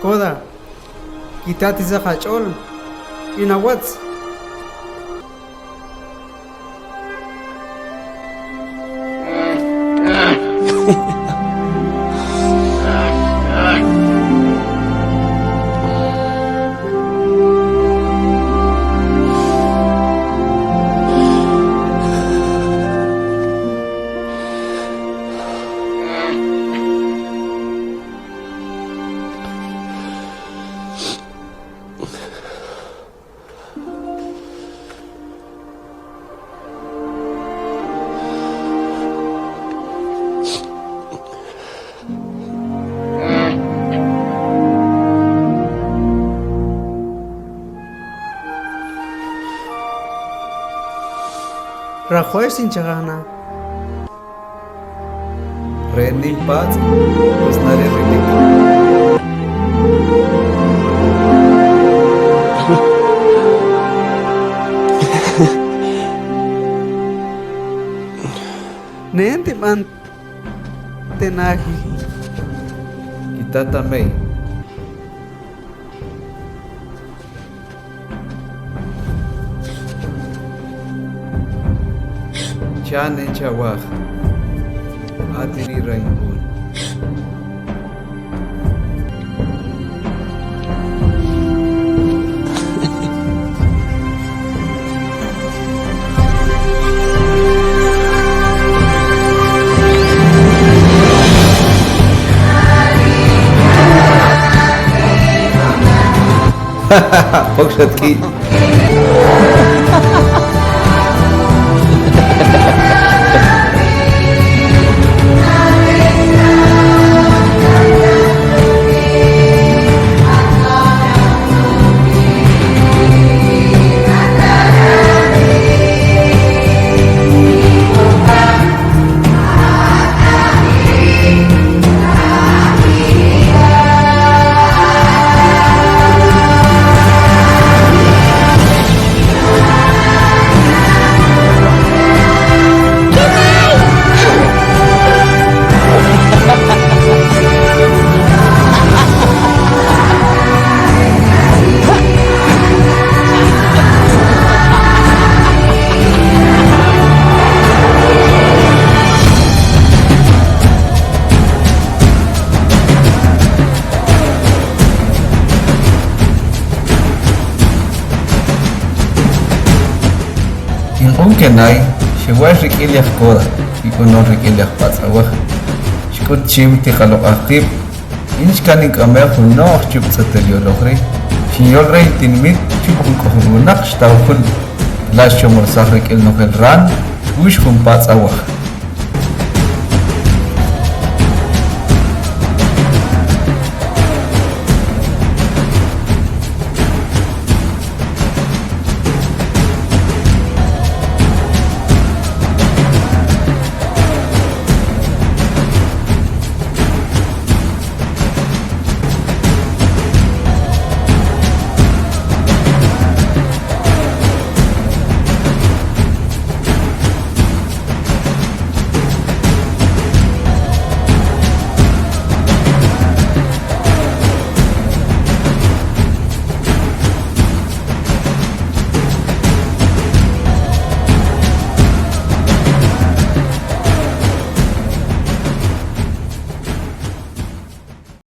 Koda, kitati za khachol, inawats. Rajoy sin chagana. Rendi paz, pues nare redik. Nenti man tenagi. Kita também. Chane chawah. Atiri rainbun. Pogrzebki. Kenai, she was rikilia koda, y con no rikilia patsawa. She could chim tikalo akib, inch caning a mel who no chup sateliologre. She already tin meat, chupun kohunak, staufun, last chomor sahrik el novel ran, wish from patsawa.